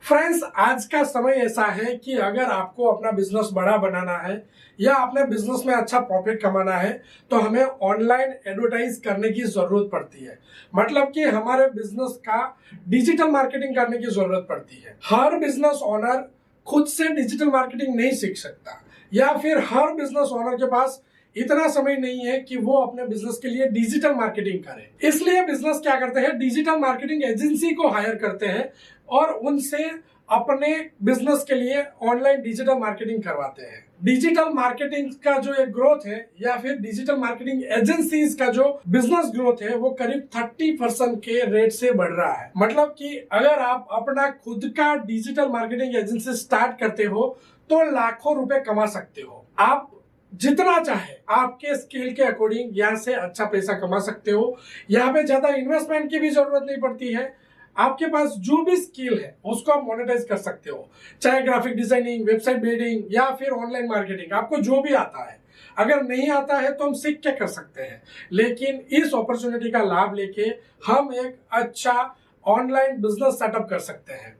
Friends, आज का समय ऐसा है कि अगर आपको अपना बिजनेस बड़ा बनाना है या अपने बिजनेस में अच्छा प्रॉफिट कमाना है तो हमें ऑनलाइन एडवर्टाइज करने की जरूरत पड़ती है। मतलब कि हमारे बिजनेस का डिजिटल मार्केटिंग करने की जरूरत पड़ती है। हर बिजनेस ओनर खुद से डिजिटल मार्केटिंग नहीं सीख सकता या फिर हर बिजनेस ओनर के पास इतना समय नहीं है कि वो अपने बिजनेस के लिए डिजिटल मार्केटिंग करे। इसलिए बिजनेस क्या करते हैं, डिजिटल मार्केटिंग एजेंसी को हायर करते हैं और उनसे अपने बिजनेस के लिए ऑनलाइन डिजिटल मार्केटिंग करवाते हैं। डिजिटल मार्केटिंग का जो एक ग्रोथ है या फिर डिजिटल मार्केटिंग एजेंसीज का जो बिजनेस ग्रोथ है वो करीब 30% के रेट से बढ़ रहा है। मतलब कि अगर आप अपना खुद का डिजिटल मार्केटिंग एजेंसी स्टार्ट करते हो तो लाखों रुपए कमा सकते हो। आप जितना चाहे आपके स्किल के अकॉर्डिंग यहाँ से अच्छा पैसा कमा सकते हो। यहाँ पे ज्यादा इन्वेस्टमेंट की भी जरूरत नहीं पड़ती है। आपके पास जो भी स्किल है उसको आप मोनेटाइज कर सकते हो, चाहे ग्राफिक डिजाइनिंग, वेबसाइट बिल्डिंग या फिर ऑनलाइन मार्केटिंग। आपको जो भी आता है, अगर नहीं आता है तो हम सीख के कर सकते हैं, लेकिन इस अपॉर्चुनिटी का लाभ लेके हम एक अच्छा ऑनलाइन बिजनेस सेटअप कर सकते हैं।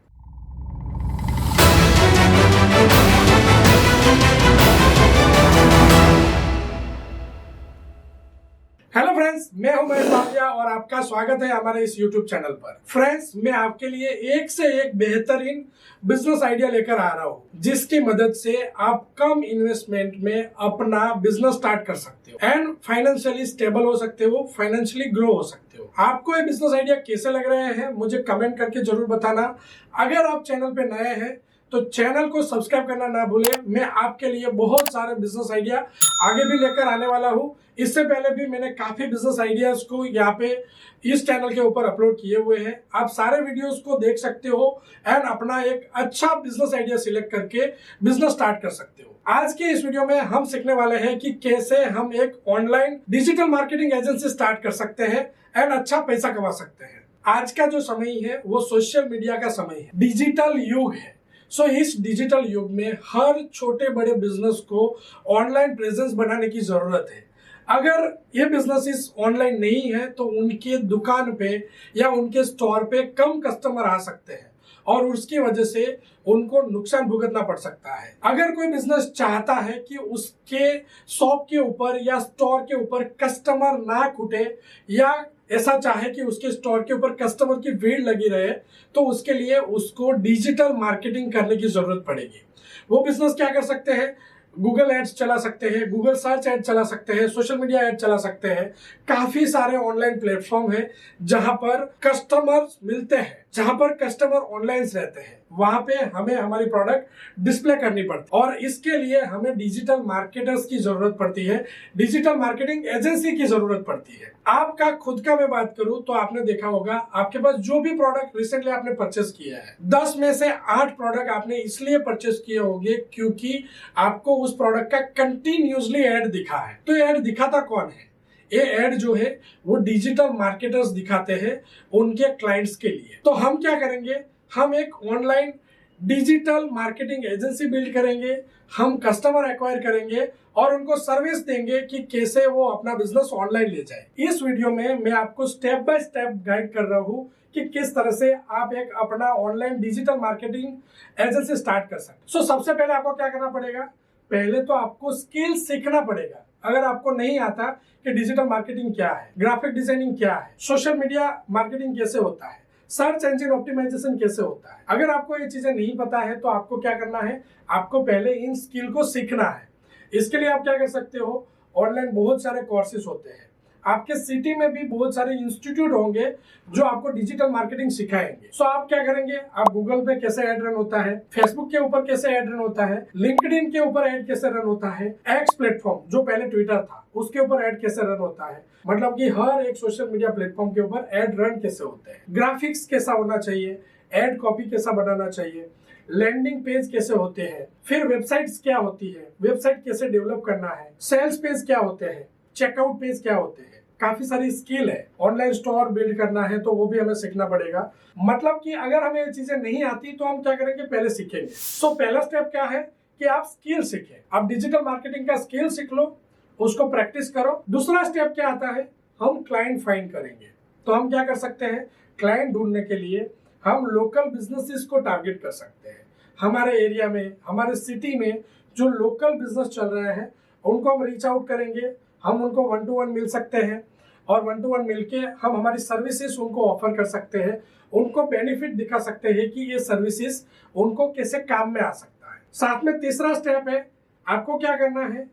हेलो फ्रेंड्स, मैं हूं महेश भाटिया और आपका स्वागत है हमारे इस यूट्यूब चैनल पर। फ्रेंड्स, मैं आपके लिए एक से एक बेहतरीन बिजनेस आइडिया लेकर आ रहा हूं जिसकी मदद से आप कम इन्वेस्टमेंट में अपना बिजनेस स्टार्ट कर सकते हो एंड फाइनेंशियली स्टेबल हो सकते हो, फाइनेंशियली ग्रो हो सकते हो। आपको ये बिजनेस आइडिया कैसे लग रहे हैं मुझे कमेंट करके जरूर बताना। अगर आप चैनल पे नए हैं तो चैनल को सब्सक्राइब करना ना भूलें। मैं आपके लिए बहुत सारे बिजनेस आइडिया आगे भी लेकर आने वाला हूं। इससे पहले भी मैंने काफी बिजनेस आइडियाज को यहाँ पे इस चैनल के ऊपर अपलोड किए हुए हैं। आप सारे वीडियोस को देख सकते हो एंड अपना एक अच्छा बिजनेस आइडिया सिलेक्ट करके बिजनेस स्टार्ट कर सकते हो। आज के इस वीडियो में हम सीखने वाले हैं कि कैसे हम एक online digital marketing agency start कर सकते हैं एंड अच्छा पैसा कमा सकते हैं। आज का जो समय है वो सोशल मीडिया का समय है, डिजिटल युग है। इस डिजिटल युग में हर छोटे बड़े बिजनेस को ऑनलाइन प्रेजेंस बनाने की जरूरत है। अगर ये बिजनेसेस ऑनलाइन नहीं है तो उनके दुकान पे या उनके स्टोर पे कम कस्टमर आ सकते हैं और उसकी वजह से उनको नुकसान भुगतना पड़ सकता है। अगर कोई बिजनेस चाहता है कि उसके शॉप के ऊपर या स्टोर के ऊपर कस्टमर ना छूटे या ऐसा चाहे कि उसके स्टोर के ऊपर कस्टमर की भीड़ लगी रहे तो उसके लिए उसको डिजिटल मार्केटिंग करने की जरूरत पड़ेगी। वो बिजनेस क्या कर सकते हैं, गूगल एड्स चला सकते हैं, गूगल सर्च एड चला सकते हैं, सोशल मीडिया एड चला सकते हैं। काफी सारे ऑनलाइन प्लेटफॉर्म है जहां पर कस्टमर मिलते हैं, जहां पर कस्टमर ऑनलाइन रहते हैं। वहां पे हमें हमारी प्रोडक्ट डिस्प्ले करनी पड़ती है और इसके लिए हमें डिजिटल मार्केटर्स की जरूरत पड़ती है, डिजिटल मार्केटिंग एजेंसी की जरूरत पड़ती है। आपका खुद का मैं बात करूं तो आपने देखा होगा आपके पास जो भी प्रोडक्ट रिसेंटली आपने परचेस किया है, 10 में से 8 प्रोडक्ट आपने इसलिए परचेस किए होंगे क्योंकि आपको उस प्रोडक्ट का कंटिन्यूसली एड दिखा है। तो एड दिखाता कौन है? ये एड जो है वो डिजिटल मार्केटर्स दिखाते हैं उनके क्लाइंट्स के लिए। तो हम क्या करेंगे, हम एक online digital marketing agency build करेंगे, हम कस्टमर एक्वायर करेंगे और उनको सर्विस देंगे कि कैसे वो अपना बिजनेस ऑनलाइन ले जाए। इस वीडियो में मैं आपको स्टेप बाय स्टेप गाइड कर रहा हूँ कि किस तरह से आप एक अपना online digital marketing agency start कर सकते। सबसे पहले आपको क्या करना पड़ेगा, पहले तो आपको स्किल सीखना पड़ेगा। अगर आपको नहीं आता कि डिजिटल मार्केटिंग क्या है, ग्राफिक डिजाइनिंग क्या है, सोशल मीडिया मार्केटिंग कैसे होता है, सर्च इंजन ऑप्टिमाइजेशन कैसे होता है, अगर आपको ये चीजें नहीं पता है तो आपको क्या करना है, आपको पहले इन स्किल को सीखना है। इसके लिए आप क्या कर सकते हो, ऑनलाइन बहुत सारे कोर्सेज होते हैं। आपके सिटी में भी बहुत सारे इंस्टीट्यूट होंगे जो आपको डिजिटल मार्केटिंग सिखाएंगे। आप क्या करेंगे, आप गूगल पे कैसे ऐड रन होता है, फेसबुक के ऊपर कैसे ऐड रन होता है, लिंक्डइन के ऊपर ऐड कैसे रन होता है, एक्स प्लेटफॉर्म जो पहले ट्विटर था उसके ऊपर ऐड कैसे रन होता है, मतलब कि हर एक सोशल मीडिया प्लेटफॉर्म के ऊपर ऐड रन कैसे होते हैं, ग्राफिक्स कैसा होना चाहिए, एड कॉपी कैसा बनाना चाहिए, लैंडिंग पेज कैसे होते हैं, फिर वेबसाइट्स क्या होती है, वेबसाइट कैसे डेवलप करना है, सेल्स पेज क्या होते हैं, चेकआउट पेज क्या होते हैं। काफी सारी स्किल है। ऑनलाइन स्टोर बिल्ड करना है तो वो भी हमें सीखना पड़ेगा। मतलब कि अगर हमें ये चीजें नहीं आती तो हम क्या करेंगे, पहले सीखेंगे। पहला स्टेप क्या है कि आप स्किल सीखें। आप डिजिटल मार्केटिंग का स्किल सीख लो, उसको प्रैक्टिस करो। दूसरा स्टेप क्या आता है, हम क्लाइंट फाइंड करेंगे। तो हम क्या कर सकते हैं, क्लाइंट ढूंढने के लिए हम लोकल बिजनेसेस को टारगेट कर सकते हैं। हमारे एरिया में, हमारे सिटी में जो लोकल बिजनेस चल रहे हैं उनको हम रीच आउट करेंगे, हम उनको 1 to 1 मिल सकते हैं और 1 to 1 मिलके हम हमारी सर्विसेज उनको ऑफर कर सकते हैं, उनको बेनिफिट दिखा सकते हैं कि ये सर्विसेज उनको कैसे काम में आ सकता है। साथ में तीसरा स्टेप है, आपको क्या करना है,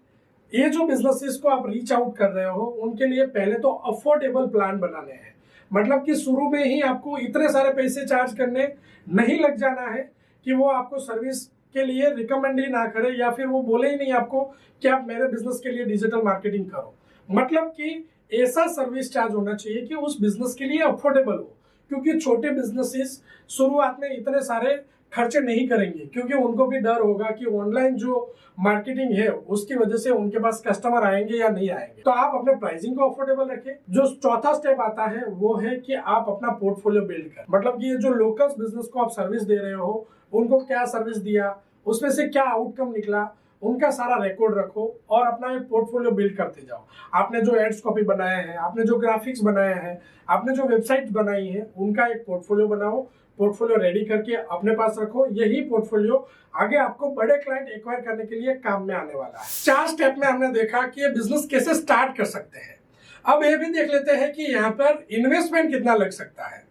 ये जो बिजनेसेस को आप रीच आउट कर रहे हो उनके लिए पहले तो अफोर्डेबल प्लान बनाने हैं। मतलब कि शुरू में ही आपको इतने सारे पैसे चार्ज करने नहीं लग जाना है कि वो आपको सर्विस के लिए रिकमेंड ही ना करे या फिर वो बोले ही नहीं आपको कि आप मेरे बिजनेस के लिए डिजिटल मार्केटिंग करो। मतलब कि ऐसा सर्विस चार्ज होना चाहिए कि उस बिजनेस के लिए अफोर्डेबल हो, क्योंकि छोटे बिजनेसेस शुरुआत में इतने सारे खर्चे नहीं करेंगे, क्योंकि उनको भी डर होगा कि ऑनलाइन जो मार्केटिंग है उसकी वजह से उनके पास कस्टमर आएंगे या नहीं आएंगे। तो आप अपने प्राइसिंग को अफोर्डेबल रखें। जो चौथा स्टेप आता है वो है कि आप अपना पोर्टफोलियो बिल्ड करें। मतलब कि ये जो लोकल बिजनेस को आप सर्विस दे रहे हो, उनको क्या सर्विस दिया, उसमें से क्या आउटकम निकला, उनका सारा रिकॉर्ड रखो और अपना एक पोर्टफोलियो बिल्ड करते जाओ। आपने जो एड्स कॉपी बनाए हैं, आपने जो ग्राफिक्स बनाए हैं, आपने जो वेबसाइट बनाई है, उनका एक पोर्टफोलियो बनाओ। पोर्टफोलियो रेडी करके अपने पास रखो। यही पोर्टफोलियो आगे आपको बड़े क्लाइंट एक्वायर करने के लिए काम में आने वाला है। 4 स्टेप में हमने देखा कि ये बिजनेस कैसे स्टार्ट कर सकते हैं। अब ये भी देख लेते हैं कि यहाँ पर इन्वेस्टमेंट कितना लग सकता है।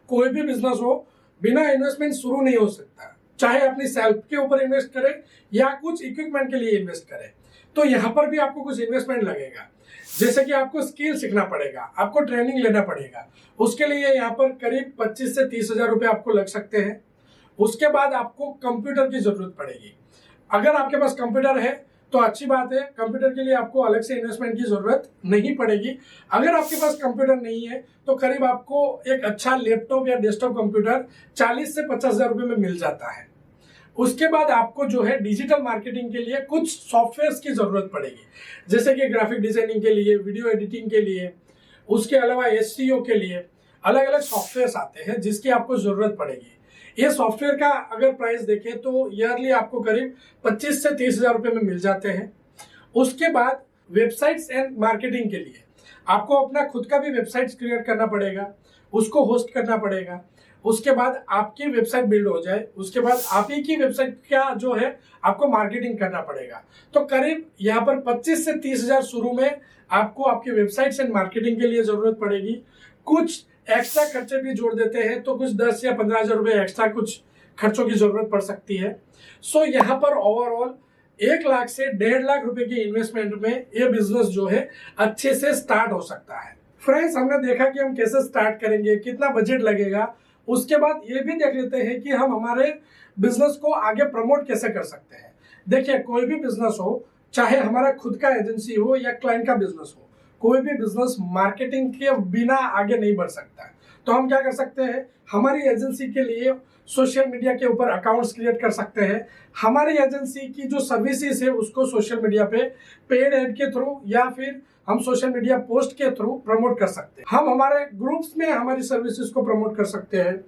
कोई भी बिजनेस हो, बिना इन्वेस्टमेंट शुरू नहीं हो सकता। चाहे अपनी सेल्फ के ऊपर इन्वेस्ट करें या कुछ इक्विपमेंट के लिए इन्वेस्ट करें, तो यहाँ पर भी आपको कुछ इन्वेस्टमेंट लगेगा। जैसे कि आपको स्किल सीखना पड़ेगा, आपको ट्रेनिंग लेना पड़ेगा। उसके लिए यहाँ पर करीब 25 से 30 हजार रुपये आपको लग सकते हैं। उसके बाद आपको कंप्यूटर की जरूरत पड़ेगी। अगर आपके पास कंप्यूटर है तो अच्छी बात है, कंप्यूटर के लिए आपको अलग से इन्वेस्टमेंट की जरूरत नहीं पड़ेगी। अगर आपके पास कंप्यूटर नहीं है तो करीब आपको एक अच्छा लैपटॉप या डेस्कटॉप कंप्यूटर 40 से 50 हजार रुपये में मिल जाता है। उसके बाद आपको जो है डिजिटल मार्केटिंग के लिए कुछ सॉफ्टवेयर्स की जरूरत पड़ेगी, जैसे कि ग्राफिक डिजाइनिंग के लिए, वीडियो एडिटिंग के लिए, उसके अलावा एसईओ के लिए अलग अलग सॉफ्टवेयर्स आते हैं जिसकी आपको जरूरत पड़ेगी। ये सॉफ्टवेयर का अगर प्राइस देखें तो ईयरली आपको करीब 25 से 30 हजार रुपये में मिल जाते हैं। उसके बाद वेबसाइट्स एंड मार्केटिंग के लिए आपको अपना खुद का भी वेबसाइट क्रिएट करना पड़ेगा, उसको होस्ट करना पड़ेगा। उसके बाद आपकी वेबसाइट बिल्ड हो जाए, उसके बाद आप ही की वेबसाइट का जो है आपको मार्केटिंग करना पड़ेगा। तो करीब यहाँ पर 25 से 30 हजार शुरू में आपको आपकी वेबसाइट एंड मार्केटिंग के लिए जरूरत पड़ेगी। कुछ एक्स्ट्रा खर्चे भी जोड़ देते हैं तो कुछ 10 या 15 हजार रुपये एक्स्ट्रा कुछ खर्चों की जरूरत पड़ सकती है। सो यहाँ पर ओवरऑल 1 लाख से 1.5 लाख रुपए की इन्वेस्टमेंट में ये बिजनेस जो है अच्छे से स्टार्ट हो सकता है। फ्रेंड्स, हमने देखा कि हम कैसे स्टार्ट करेंगे, कितना बजट लगेगा। उसके बाद ये भी देख लेते हैं कि हम हमारे बिजनेस को आगे प्रमोट कैसे कर सकते हैं। देखिए, कोई भी बिजनेस हो, चाहे हमारा खुद का एजेंसी हो या क्लाइंट का बिजनेस हो, कोई भी बिजनेस मार्केटिंग के बिना आगे नहीं बढ़ सकता है। तो हम क्या कर सकते हैं, हमारी एजेंसी के लिए सोशल मीडिया के ऊपर अकाउंट्स क्रिएट कर सकते हैं। हमारी एजेंसी की जो सर्विसेज है उसको सोशल मीडिया पे पेड एड के थ्रू या फिर हम सोशल मीडिया पोस्ट के थ्रू प्रमोट कर सकते हैं। हम हमारे ग्रुप्स में हमारी सर्विसेज को प्रमोट कर सकते हैं।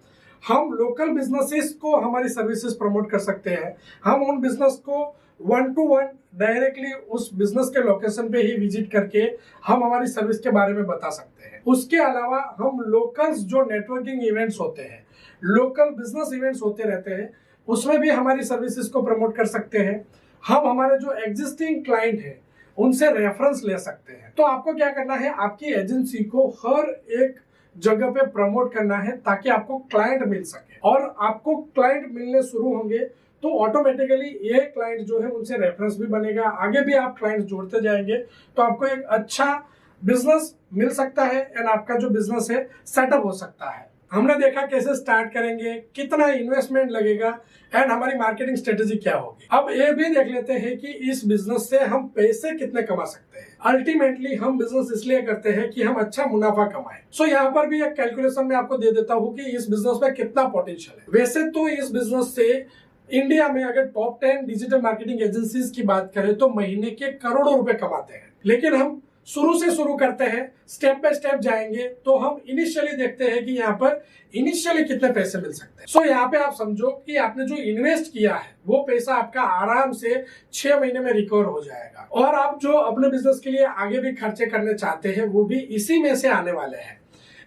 हम लोकल बिजनेसेस को हमारी सर्विसेज प्रमोट कर सकते हैं। हम उन बिजनेस को 1 to 1 डायरेक्टली उस बिजनेस के लोकेशन पे ही विजिट करके हम हमारी सर्विस के बारे में बता सकते हैं। उसके अलावा हम लोकल जो नेटवर्किंग इवेंट्स होते हैं, लोकल बिजनेस इवेंट्स होते रहते हैं, उसमें भी हमारी सर्विसेज को प्रमोट कर सकते हैं। हम हमारे जो एग्जिस्टिंग क्लाइंट है उनसे रेफरेंस ले सकते हैं। तो आपको क्या करना है, आपकी एजेंसी को हर एक जगह पे प्रमोट करना है ताकि आपको क्लाइंट मिल सके। और आपको क्लाइंट मिलने शुरू होंगे तो ऑटोमेटिकली ये क्लाइंट जो है उनसे रेफरेंस भी बनेगा। आगे भी आप क्लाइंट जोड़ते जाएंगे तो आपको एक अच्छा बिजनेस मिल सकता है एंड आपका जो बिजनेस है सेटअप हो सकता है। हमने देखा कैसे स्टार्ट करेंगे, कितना इन्वेस्टमेंट लगेगा एंड हमारी मार्केटिंग स्ट्रेटेजी क्या होगी। अब ये भी देख लेते हैं कि इस बिजनेस से हम पैसे कितने कमा सकते हैं। अल्टीमेटली हम बिजनेस इसलिए करते हैं कि हम अच्छा मुनाफा कमाएं। सो यहाँ पर भी एक कैलकुलेशन में आपको दे देता हूँ कि इस बिजनेस में कितना पोटेंशियल है। वैसे तो इस बिजनेस से इंडिया में अगर टॉप 10 डिजिटल मार्केटिंग एजेंसीज की बात करें तो महीने के करोड़ों रुपए कमाते हैं। लेकिन हम शुरू से शुरू करते हैं, स्टेप बाय स्टेप जाएंगे तो हम इनिशियली देखते हैं कि यहाँ पर इनिशियली कितने पैसे मिल सकते हैं। सो यहाँ पे आप समझो कि आपने जो इन्वेस्ट किया है वो पैसा आपका आराम से 6 महीने में रिकवर हो जाएगा। और आप जो अपने बिजनेस के लिए आगे भी खर्चे करने चाहते हैं वो भी इसी में से आने वाले हैं।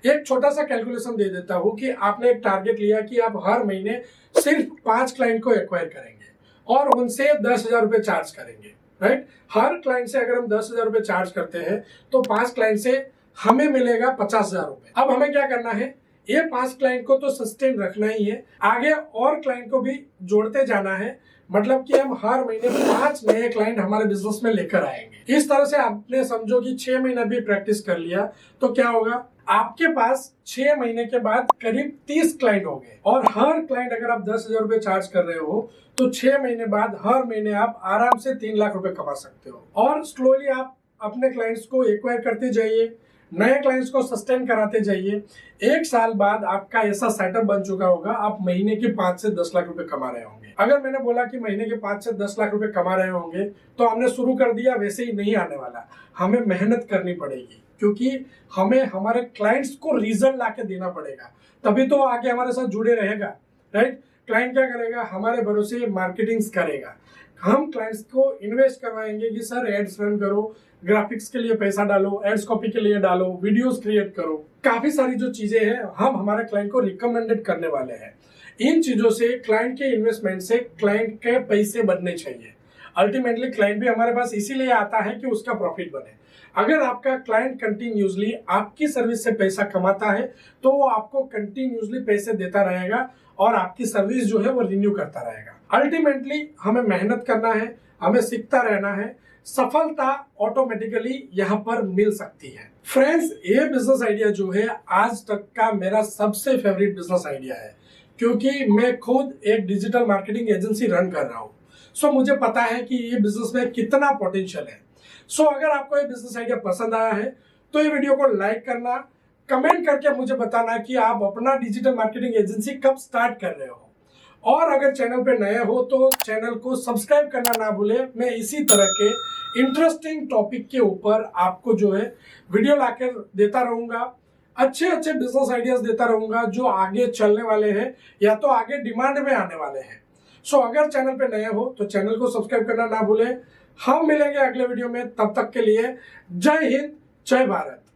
एक छोटा सा कैलकुलेशन दे देता हूँ कि आपने एक टारगेट लिया कि आप हर महीने सिर्फ 5 क्लाइंट को एक्वायर करेंगे और उनसे 10,000 रुपए चार्ज करेंगे, राइट। हर क्लाइंट से अगर हम 10,000 रुपए चार्ज करते हैं तो 5 क्लाइंट से हमें मिलेगा 50,000 रुपए। अब हमें क्या करना है, ये 5 क्लाइंट को तो सस्टेन रखना ही है, आगे और क्लाइंट को भी जोड़ते जाना है। मतलब कि हम हर महीने 5 नए क्लाइंट हमारे बिजनेस में लेकर आएंगे। इस तरह से आपने समझो कि 6 महीना भी प्रैक्टिस कर लिया तो क्या होगा, आपके पास 6 महीने के बाद करीब 30 क्लाइंट हो गए। और हर क्लाइंट अगर आप 10,000 रुपए चार्ज कर रहे हो तो 6 महीने बाद हर महीने आप आराम से 3 लाख रुपए कमा सकते हो। और स्लोली आप अपने क्लाइंट्स को एक्वायर करते जाइए, नए क्लाइंट्स को सस्टेन कराते जाइए। 1 साल बाद आपका ऐसा सेटअप बन चुका होगा, आप महीने के 5 से 10 लाख रुपए कमा रहे होंगे। अगर मैंने बोला कि महीने के 5 से 10 लाख रुपए कमा रहे होंगे तो हमने शुरू कर दिया, वैसे ही नहीं आने वाला। हमें मेहनत करनी पड़ेगी क्योंकि हमें हमारे क्लाइंट्स को रिजल्ट ला के देना पड़ेगा, तभी तो आगे हमारे साथ जुड़े रहेगा, राइट। क्लाइंट क्या करेगा, हमारे भरोसे मार्केटिंग करेगा। हम क्लाइंट्स को इन्वेस्ट करवाएंगे कि सर एड्स रन करो, ग्राफिक्स के लिए पैसा डालो, एड्स कॉपी के लिए डालो, वीडियोस क्रिएट करो। काफी सारी जो चीजें हैं हम हमारे क्लाइंट को रिकमेंडेड करने वाले हैं। इन चीजों से क्लाइंट के इन्वेस्टमेंट से क्लाइंट के पैसे बनने चाहिए। अल्टीमेटली क्लाइंट भी हमारे पास इसीलिए आता है कि उसका प्रॉफिट बने। अगर आपका क्लाइंट कंटिन्यूसली आपकी सर्विस से पैसा कमाता है तो वो आपको कंटिन्यूसली पैसे देता रहेगा और आपकी सर्विस जो है वो रिन्यू करता रहेगा। अल्टीमेटली हमें मेहनत करना है, हमें सीखता रहना है, सफलता ऑटोमेटिकली यहाँ पर मिल सकती है। फ्रेंड्स, ये बिजनेस आइडिया जो है आज तक का मेरा सबसे फेवरेट बिजनेस आइडिया है क्योंकि मैं खुद एक डिजिटल मार्केटिंग एजेंसी रन कर रहा हूँ। सो मुझे पता है कि ये बिजनेस में कितना पोटेंशियल है। सो अगर आपको ये बिजनेस आइडिया पसंद आया है तो ये वीडियो को लाइक करना, कमेंट करके मुझे बताना कि आप अपना डिजिटल मार्केटिंग एजेंसी कब स्टार्ट कर रहे हो। और अगर चैनल पे नए हो तो चैनल को सब्सक्राइब करना ना भूले। मैं इसी तरह के इंटरेस्टिंग टॉपिक के ऊपर आपको जो है वीडियो लाकर देता रहूंगा, अच्छे अच्छे बिजनेस आइडियाज देता रहूंगा जो आगे चलने वाले हैं या तो आगे डिमांड में आने वाले हैं। सो अगर चैनल पे नए हो तो चैनल को सब्सक्राइब करना ना भूले। हम मिलेंगे अगले वीडियो में, तब तक के लिए जय हिंद, जय भारत।